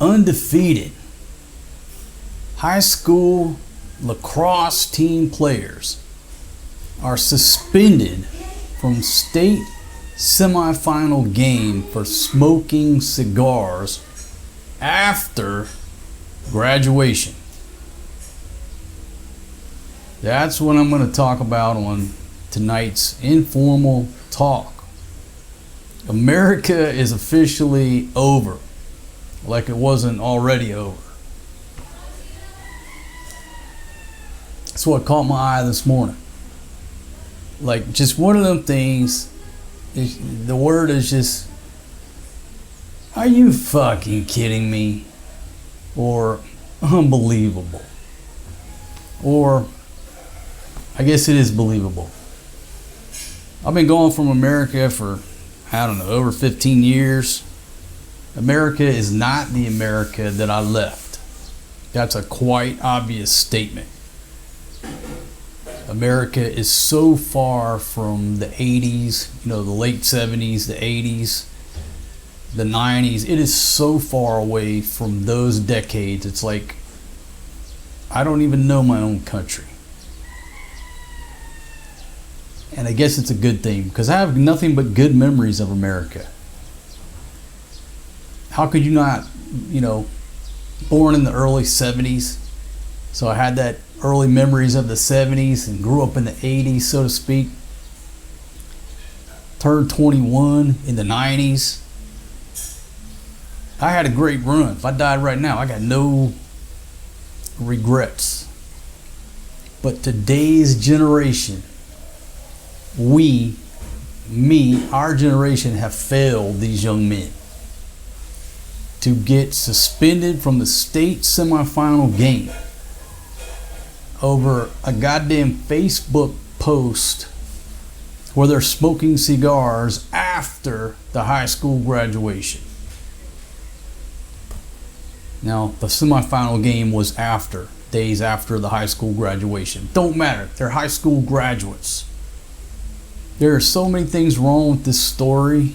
undefeated high school lacrosse team players are suspended from state semifinal game for smoking cigars after graduation. That's what I'm going to talk about on tonight's informal talk. America is officially over, like it wasn't already over. That's what caught my eye this morning. Like, just one of them things, the word is just, are you fucking kidding me? Or unbelievable. Or, I guess it is believable. I've been gone from America for, I don't know, over 15 years. America is not the America that I left. That's a quite obvious statement. America is so far from the 80s, the late 70s, the 80s, the 90s. It is so far away from those decades. It's like, I don't even know my own country. And I guess it's a good thing, because I have nothing but good memories of America. How could you not, born in the early 70s, so I had that early memories of the 70s and grew up in the 80s, so to speak. Turned 21 in the 90s. I had a great run. If I died right now, I got no regrets. But today's generation, our generation have failed these young men to get suspended from the state semifinal game over a goddamn Facebook post where they're smoking cigars after the high school graduation. Now, the semifinal game was days after the high school graduation. Don't matter. They're high school graduates. There are so many things wrong with this story.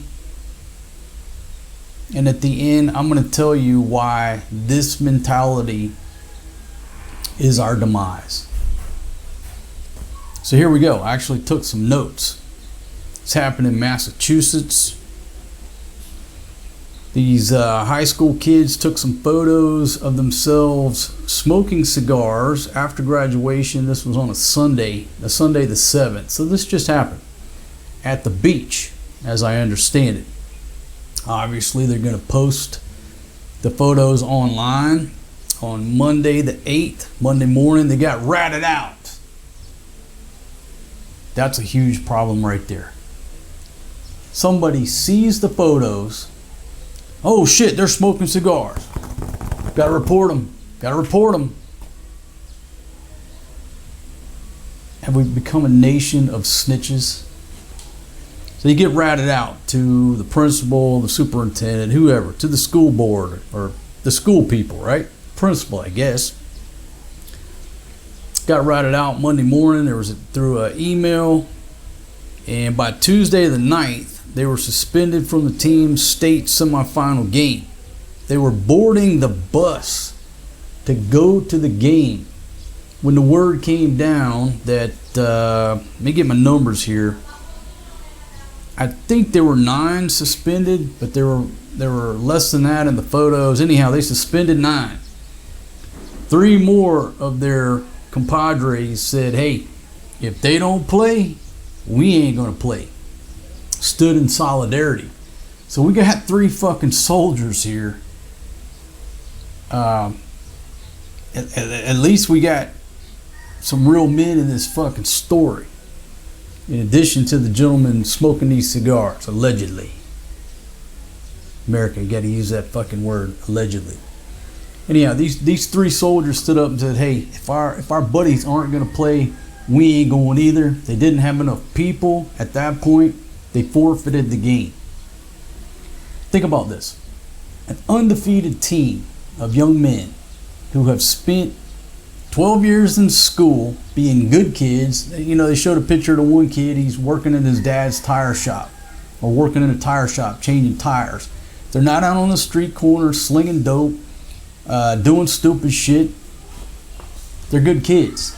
And at the end, I'm going to tell you why this mentality is our demise. So here we go. I actually took some notes. It's happened in Massachusetts. These high school kids took some photos of themselves smoking cigars after graduation. This was on a Sunday the 7th. So this just happened at the beach, as I understand it. Obviously, they're going to post the photos online on Monday the 8th. Monday morning, they got ratted out. That's a huge problem right there. Somebody sees the photos. Oh shit, they're smoking cigars. Gotta report them. Have we become a nation of snitches? So you get ratted out to the principal, the superintendent, whoever, to the school board or the school people, right? Principal, I guess. Got ratted out Monday morning. There was through an email. And by Tuesday the 9th, they were suspended from the team's state semifinal game. They were boarding the bus to go to the game when the word came down that, let me get my numbers here. I think there were 9 suspended, but there were less than that in the photos. Anyhow, they suspended 9. 3 more of their compadres said, hey, if they don't play, we ain't going to play. Stood in solidarity. So we got 3 fucking soldiers here. At least we got some real men in this fucking story. In addition to the gentleman smoking these cigars, allegedly. America, you got to use that fucking word, allegedly. Anyhow, these 3 soldiers stood up and said, hey, if our buddies aren't going to play, we ain't going either. They didn't have enough people at that point. They forfeited the game. Think about this. An undefeated team of young men who have spent 12 years in school being good kids. They showed a picture of the one kid. He's working in his dad's tire shop or working in a tire shop changing tires. They're not out on the street corner slinging dope. doing stupid shit. They're good kids.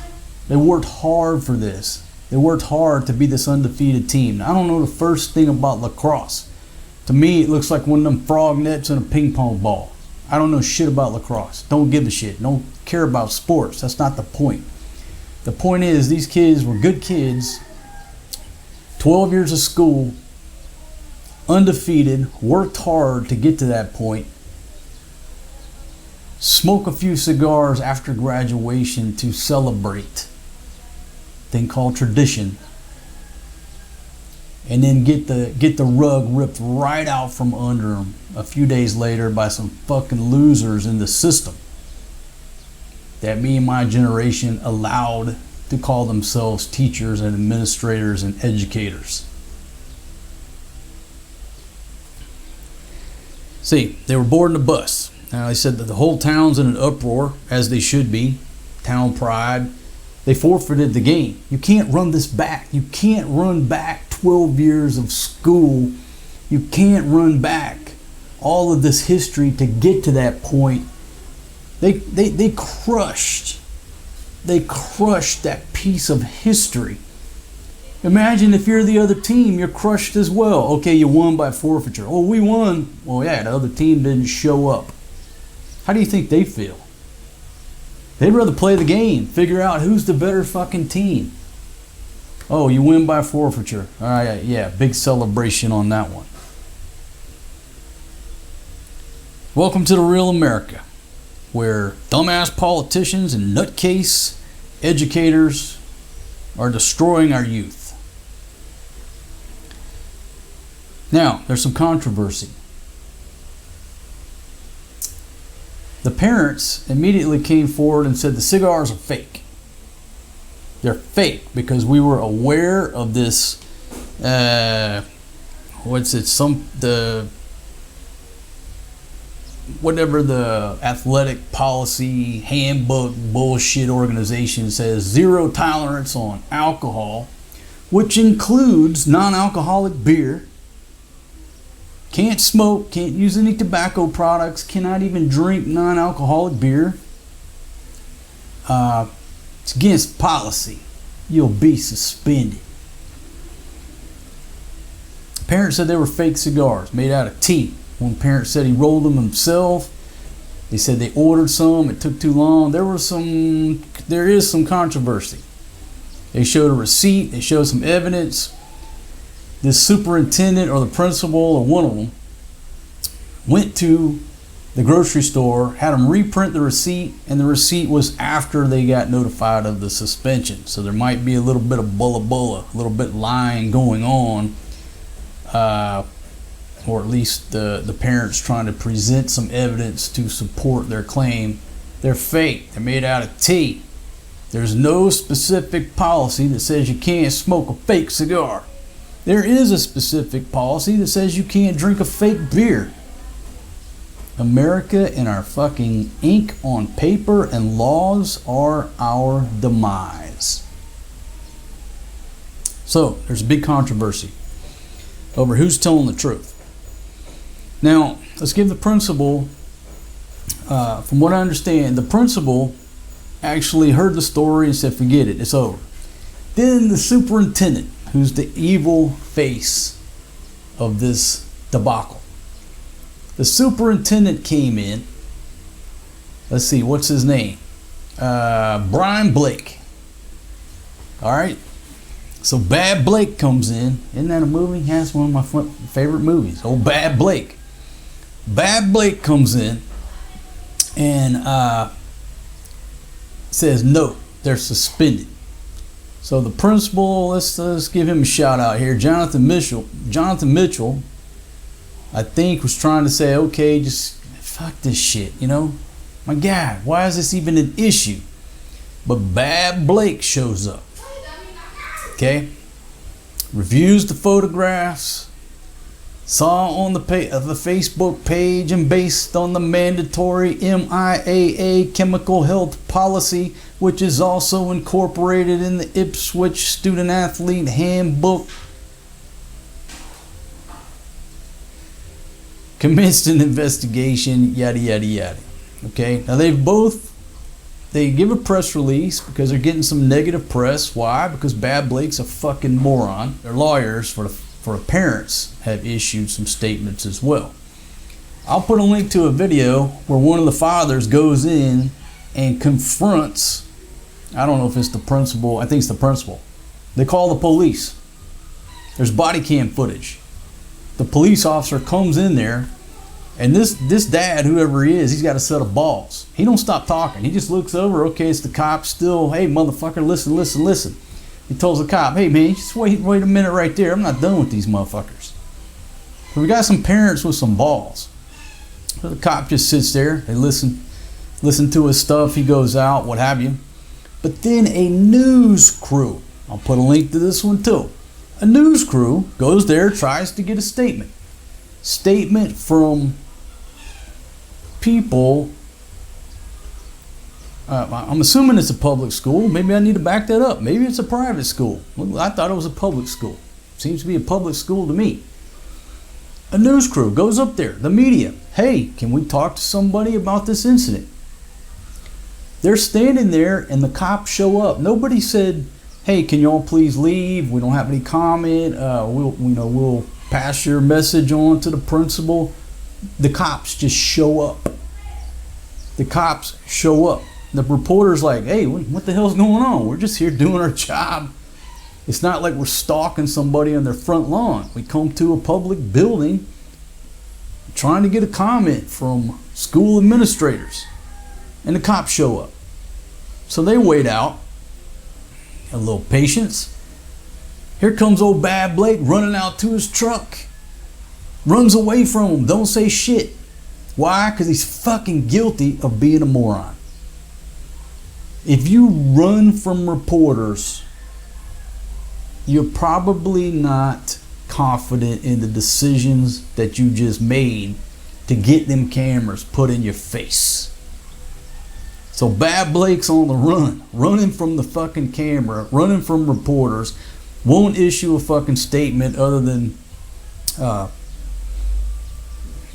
They worked hard for this. They worked hard to be this undefeated team. Now, I don't know the first thing about lacrosse. To me, it looks like one of them frog nets and a ping pong ball. I don't know shit about lacrosse. Don't give a shit. Don't care about sports. That's not the point. The point is, these kids were good kids, 12 years of school, undefeated, worked hard to get to that point, smoke a few cigars after graduation to celebrate, thing called tradition, and then get the rug ripped right out from under them a few days later by some fucking losers in the system that me and my generation allowed to call themselves teachers and administrators and educators. See, they were boarding the bus. Now, they said that the whole town's in an uproar, as they should be. Town pride. They forfeited the game. You can't run this back. You can't run back 12 years of school. You can't run back all of this history to get to that point. They crushed that piece of history. Imagine if you're the other team, you're crushed as well. Okay, you won by forfeiture. Oh, we won. Well, yeah, the other team didn't show up. How do you think they feel? They'd rather play the game, figure out who's the better fucking team. Oh, you win by forfeiture. All right, yeah, big celebration on that one. Welcome to the real America, where dumbass politicians and nutcase educators are destroying our youth. Now, there's some controversy. The parents immediately came forward and said the cigars are fake. They're fake because we were aware of this, whatever the athletic policy handbook bullshit organization says, zero tolerance on alcohol, which includes non-alcoholic beer. Can't smoke, can't use any tobacco products, cannot even drink non-alcoholic beer. It's against policy. You'll be suspended. Parents said they were fake cigars made out of tea. One parent said he rolled them himself. They said they ordered some. It took too long. There is some controversy. They showed a receipt. They showed some evidence. This superintendent or the principal or one of them went to the grocery store, had them reprint the receipt, and the receipt was after they got notified of the suspension. So there might be a little bit of bulla, a little bit lying going on, or at least the parents trying to present some evidence to support their claim. They're fake. They're made out of tea. There's no specific policy that says you can't smoke a fake cigar. There is a specific policy that says you can't drink a fake beer. America and our fucking ink on paper and laws are our demise. So, there's a big controversy over who's telling the truth. Now, let's give the principal, from what I understand, the principal actually heard the story and said, forget it, it's over. Then the superintendent, who's the evil face of this debacle. The superintendent came in. Let's see, what's his name? Brian Blake. All right. So Bad Blake comes in. Isn't that a movie? Yeah, it's one of my favorite movies. Oh, Bad Blake. Bad Blake comes in and says, no, they're suspended. So the principal, let's give him a shout out here. Jonathan Mitchell, I think, was trying to say, okay, just fuck this shit, you know? My God, why is this even an issue? But Bad Blake shows up. Okay? Reviews the photographs, saw on the Facebook page, and based on the mandatory MIAA chemical health policy, which is also incorporated in the Ipswich Student Athlete Handbook, commenced an investigation, yada, yada, yada. Okay, now they give a press release because they're getting some negative press. Why? Because Bad Blake's a fucking moron. Their lawyers for the parents have issued some statements as well. I'll put a link to a video where one of the fathers goes in and confronts, I don't know if it's the principal, I think it's the principal. They call the police. There's body cam footage. The police officer comes in there, and this dad, whoever he is, he's got a set of balls. He don't stop talking. He just looks over, okay, it's the cop still, hey, motherfucker, listen. He tells the cop, hey, man, just wait a minute right there. I'm not done with these motherfuckers. So we got some parents with some balls. So the cop just sits there. They listen to his stuff. He goes out, what have you. But then a news crew, I'll put a link to this one too. A news crew goes there, tries to get a statement from people. I'm assuming it's a public school. Maybe I need to back that up. Maybe it's a private school. I thought it was a public school. Seems to be a public school to me. A news crew goes up there, the media. Hey, can we talk to somebody about this incident? They're standing there and the cops show up. Nobody said, hey, can y'all please leave? We don't have any comment. We'll pass your message on to the principal. The cops just show up. The reporter's like, hey, what the hell's going on? We're just here doing our job. It's not like we're stalking somebody on their front lawn. We come to a public building trying to get a comment from school administrators. And the cops show up. So they wait out. A little patience. Here comes old Bad Blake running out to his truck. Runs away from him. Don't say shit. Why? Because he's fucking guilty of being a moron. If you run from reporters, you're probably not confident in the decisions that you just made to get them cameras put in your face. So Bad Blake's on the run, running from the fucking camera, running from reporters, won't issue a fucking statement other than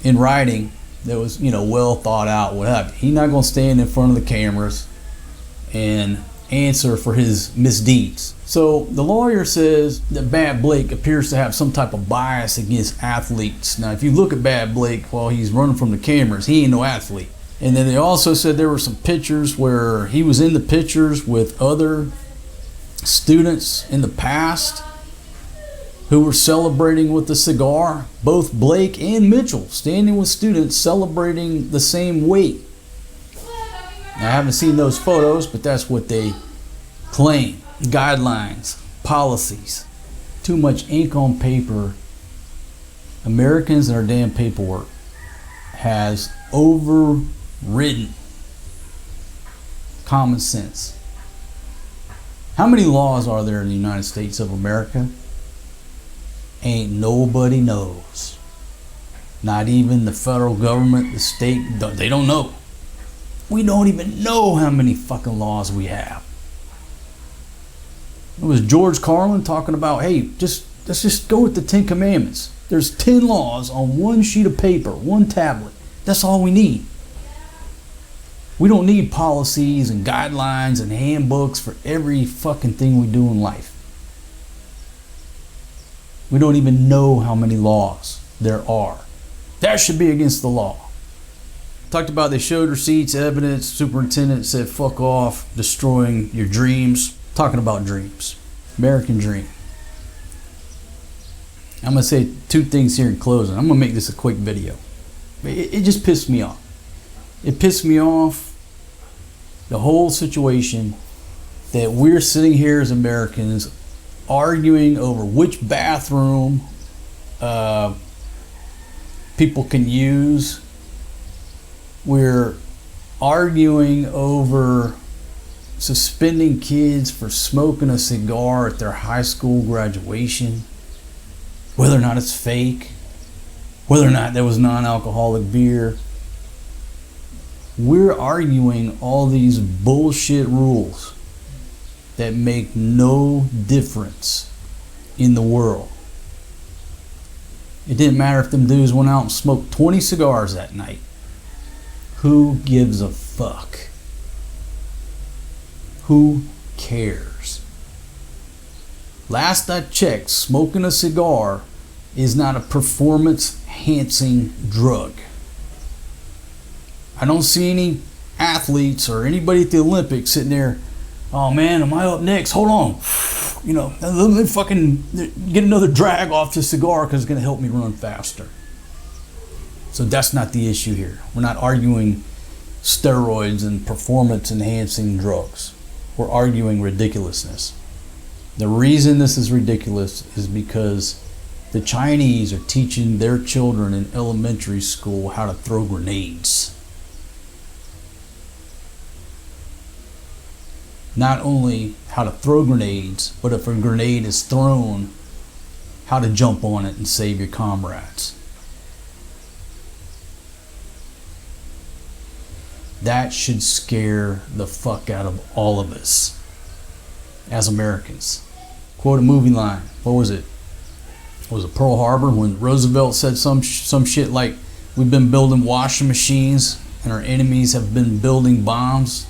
in writing that was, well thought out, what have you. He's not going to stand in front of the cameras and answer for his misdeeds. So the lawyer says that Bad Blake appears to have some type of bias against athletes. Now, if you look at Bad Blake while he's running from the cameras, he ain't no athlete. And then they also said there were some pictures where he was in the pictures with other students in the past who were celebrating with the cigar. Both Blake and Mitchell standing with students celebrating the same weight. Now, I haven't seen those photos, but that's what they claim. Guidelines, policies, too much ink on paper. Americans and our damn paperwork has overridden common sense. How many laws are there in the United States of America? Ain't nobody knows. Not even the federal government, the state, they don't know. We don't even know how many fucking laws we have. It was George Carlin talking about, hey, let's just go with the 10 Commandments. There's 10 laws on one sheet of paper, one tablet. That's all we need. We don't need policies and guidelines and handbooks for every fucking thing we do in life. We don't even know how many laws there are. That should be against the law. Talked about they showed receipts, evidence, superintendent said fuck off, destroying your dreams. Talking about dreams. American dream. I'm going to say two things here in closing. I'm going to make this a quick video. It just pissed me off. It pissed me off, the whole situation, that we're sitting here as Americans arguing over which bathroom people can use. We're arguing over suspending kids for smoking a cigar at their high school graduation, whether or not it's fake, whether or not there was non-alcoholic beer. We're arguing all these bullshit rules that make no difference in the world. It didn't matter if them dudes went out and smoked 20 cigars that night. Who gives a fuck? Who cares? Last I checked, smoking a cigar is not a performance-enhancing drug. I don't see any athletes or anybody at the Olympics sitting there, oh man, am I up next? Hold on. Let me fucking get another drag off the cigar because it's going to help me run faster. So that's not the issue here. We're not arguing steroids and performance-enhancing drugs. We're arguing ridiculousness. The reason this is ridiculous is because the Chinese are teaching their children in elementary school how to throw grenades. Not only how to throw grenades, but if a grenade is thrown, how to jump on it and save your comrades. That should scare the fuck out of all of us as Americans. Quote a movie line. What was it? Was it Pearl Harbor when Roosevelt said some shit like, we've been building washing machines and our enemies have been building bombs?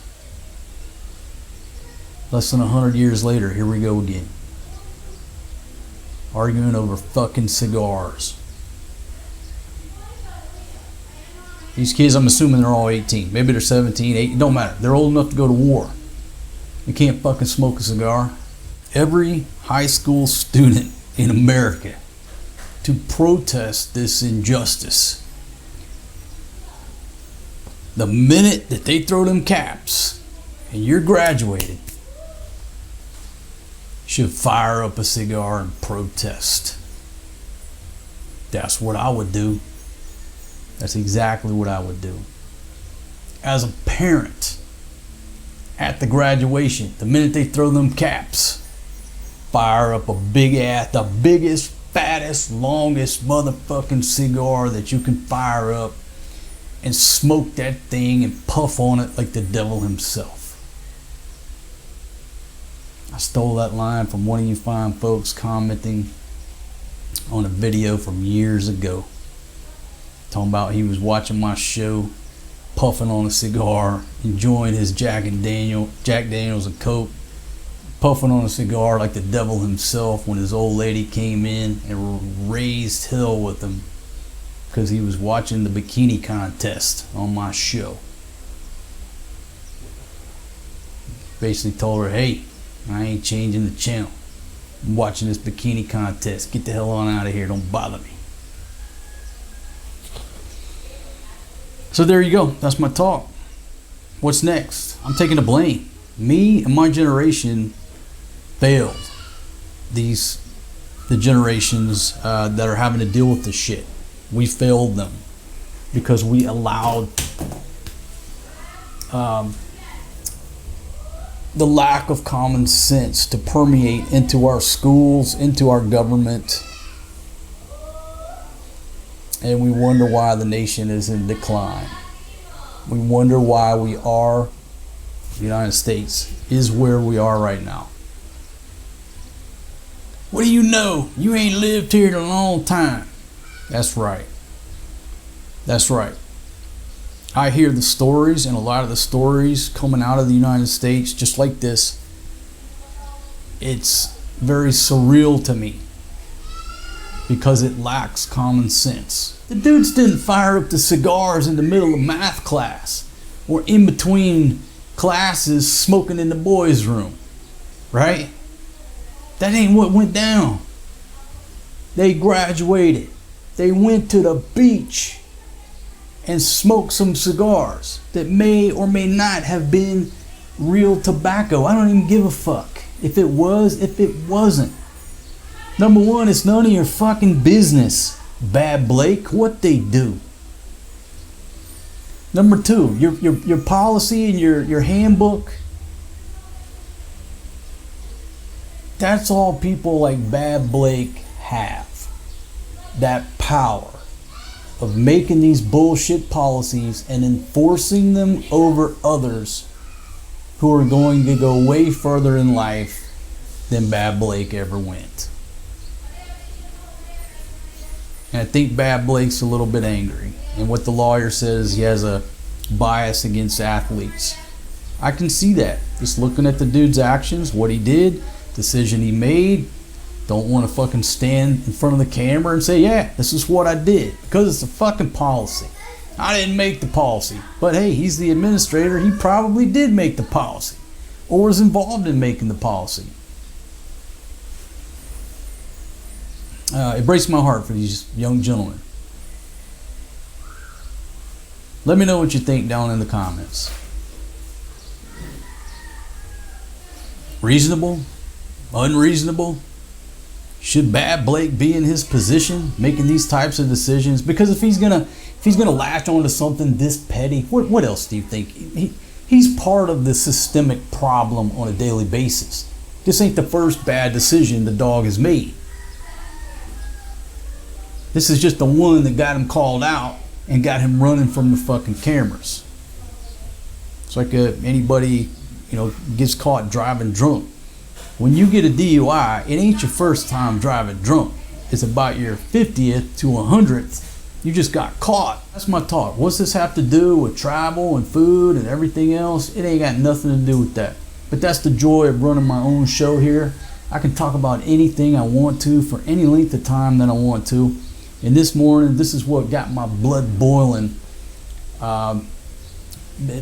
Less than 100 years later, here we go again. Arguing over fucking cigars. These kids, I'm assuming they're all 18. Maybe they're 17, 18, don't matter. They're old enough to go to war. You can't fucking smoke a cigar. Every high school student in America to protest this injustice. The minute that they throw them caps and you're graduated, should fire up a cigar and protest. That's what I would do. That's exactly what I would do. As a parent, at the graduation, the minute they throw them caps, fire up a big ass, the biggest, fattest, longest motherfucking cigar that you can fire up and smoke that thing and puff on it like the devil himself. I stole that line from one of you fine folks commenting on a video from years ago. Talking about he was watching my show, puffing on a cigar, enjoying his Jack Daniels and Coke, puffing on a cigar like the devil himself when his old lady came in and raised hell with him because he was watching the bikini contest on my show. Basically told her, hey, I ain't changing the channel. I'm watching this bikini contest. Get the hell on out of here. Don't bother me. So there you go. That's my talk. What's next? I'm taking the blame. Me and my generation failed the generations that are having to deal with this shit. We failed them because we allowed the lack of common sense to permeate into our schools, into our government, and we wonder why the nation is in decline. We wonder why the United States is where we are right now. What do you know? You ain't lived here in a long time. That's right. That's right. I hear the stories, and a lot of the stories coming out of the United States, just like this, it's very surreal to me because it lacks common sense. The dudes didn't fire up the cigars in the middle of math class or in between classes smoking in the boys' room, right? That ain't what went down. They graduated. They went to the beach and smoked some cigars that may or may not have been real tobacco. I don't even give a fuck if it was, if it wasn't. Number one, it's none of your fucking business, Bad Blake, what they do. Number two, your policy and your handbook, that's all people like Bad Blake have. That power of making these bullshit policies and enforcing them over others who are going to go way further in life than Bad Blake ever went. And I think Bad Blake's a little bit angry. And what the lawyer says, he has a bias against athletes. I can see that. Just looking at the dude's actions, what he did, decision he made. Don't want to fucking stand in front of the camera and say, yeah, this is what I did. Because it's a fucking policy. I didn't make the policy. But hey, he's the administrator. He probably did make the policy. Or was involved in making the policy. It breaks my heart for these young gentlemen. Let me know what you think down in the comments. Reasonable? Unreasonable? Should Bad Blake be in his position making these types of decisions? Because if he's gonna latch onto something this petty, what else do you think? He's part of the systemic problem on a daily basis. This ain't the first bad decision the dog has made. This is just the one that got him called out and got him running from the fucking cameras. It's like anybody, gets caught driving drunk. When you get a DUI, it ain't your first time driving drunk. It's about your 50th to 100th. You just got caught. That's my talk. What's this have to do with travel and food and everything else? It ain't got nothing to do with that. But that's the joy of running my own show here. I can talk about anything I want to for any length of time that I want to. And this morning, this is what got my blood boiling.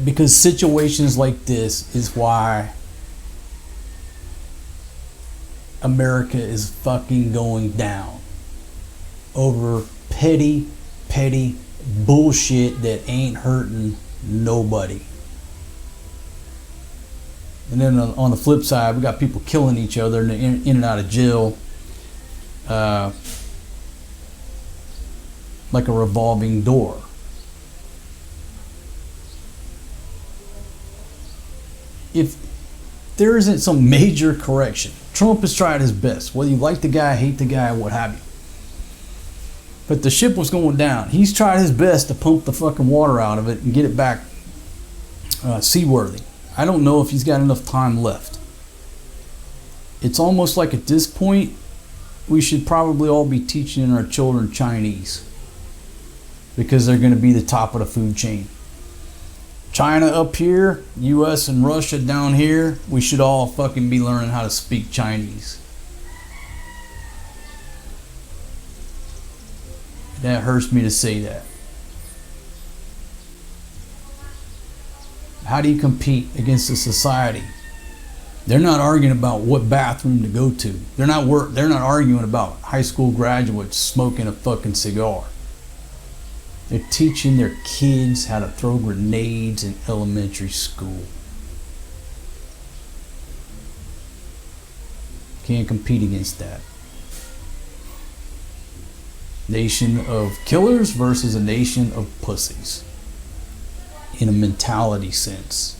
Because situations like this is why America is fucking going down. Over petty bullshit that ain't hurting nobody. And then on the flip side, we got people killing each other in and out of jail. Like a revolving door. If there isn't some major correction, Trump has tried his best, whether you like the guy, hate the guy, what have you. But the ship was going down. He's tried his best to pump the fucking water out of it and get it back seaworthy. I don't know if he's got enough time left. It's almost like at this point, we should probably all be teaching our children Chinese. Because they're going to be the top of the food chain. China up here, US and Russia down here, we should all fucking be learning how to speak Chinese. That hurts me to say that. How do you compete against a society? They're not arguing about what bathroom to go to. They're not arguing about high school graduates smoking a fucking cigar. They're teaching their kids how to throw grenades in elementary school. Can't compete against that. Nation of killers versus a nation of pussies. In a mentality sense.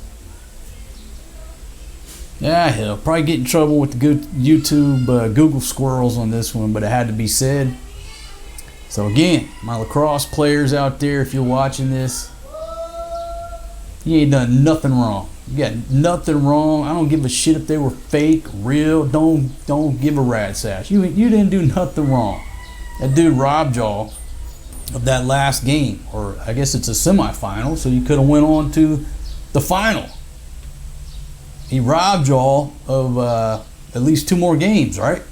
Yeah, hell, probably get in trouble with the YouTube Google squirrels on this one, but it had to be said. So again, my lacrosse players out there, if you're watching this, you ain't done nothing wrong. You got nothing wrong. I don't give a shit if they were fake, real. Don't give a rat's ass. You didn't do nothing wrong. That dude robbed y'all of that last game, or I guess it's a semifinal, so you could have went on to the final. He robbed y'all of at least 2 more games, right?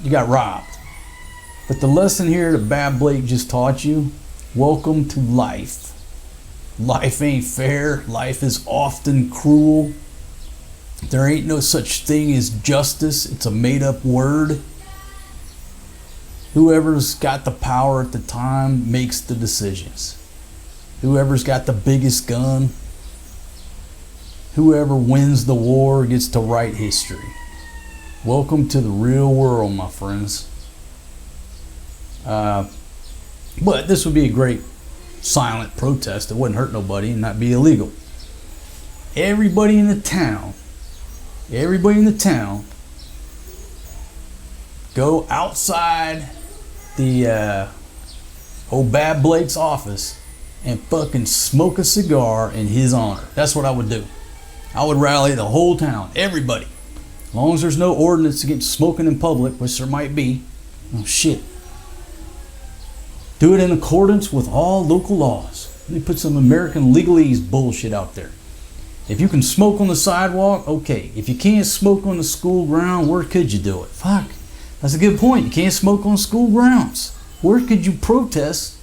You got robbed. But the lesson here that Bad Blake just taught you, welcome to life. Life ain't fair. Life is often cruel. There ain't no such thing as justice. It's a made-up word. Whoever's got the power at the time makes the decisions. Whoever's got the biggest gun, whoever wins the war gets to write history. Welcome to the real world, my friends. But this would be a great silent protest that wouldn't hurt nobody and not be illegal. Everybody in the town, go outside the old Bad Blake's office and fucking smoke a cigar in his honor. That's what I would do. I would rally the whole town, everybody. As long as there's no ordinance against smoking in public, which there might be. Oh shit. Do it in accordance with all local laws. They put some American legalese bullshit out there. If you can smoke on the sidewalk, okay. If you can't smoke on the school ground, where could you do it? Fuck. That's a good point. You can't smoke on school grounds. Where could you protest,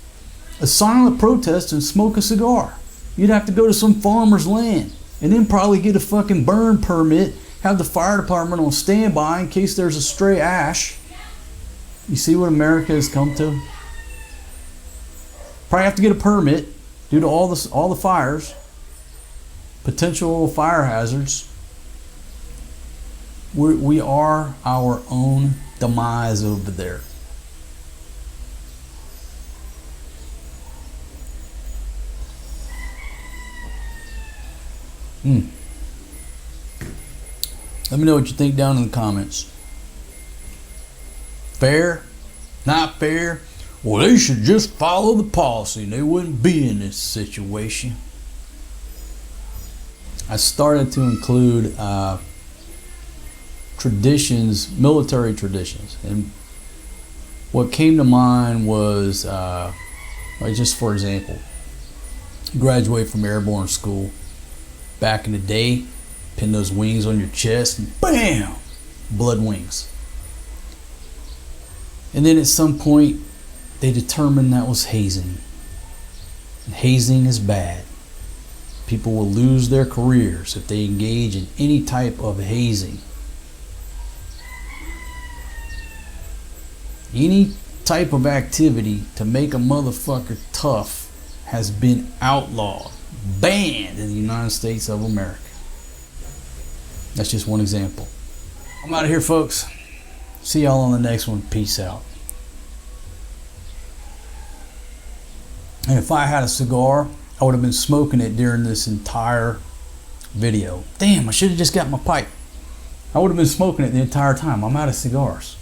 a silent protest, and smoke a cigar? You'd have to go to some farmer's land and then probably get a fucking burn permit, have the fire department on standby in case there's a stray ash. You see what America has come to? Probably have to get a permit due to all the fires, potential fire hazards. We are our own demise over there. Let me know what you think down in the comments. Fair? Not fair? Well, they should just follow the policy and they wouldn't be in this situation. I started to include traditions, military traditions, and what came to mind was, like just for example, graduate from airborne school. Back in the day, pin those wings on your chest and bam, blood wings. And then at some point, they determined that was hazing. And hazing is bad. People will lose their careers if they engage in any type of hazing. Any type of activity to make a motherfucker tough has been outlawed, banned in the United States of America. That's just one example. I'm out of here, folks. See y'all on the next one. Peace out. And if I had a cigar, I would have been smoking it during this entire video. Damn, I should have just got my pipe. I would have been smoking it the entire time. I'm out of cigars.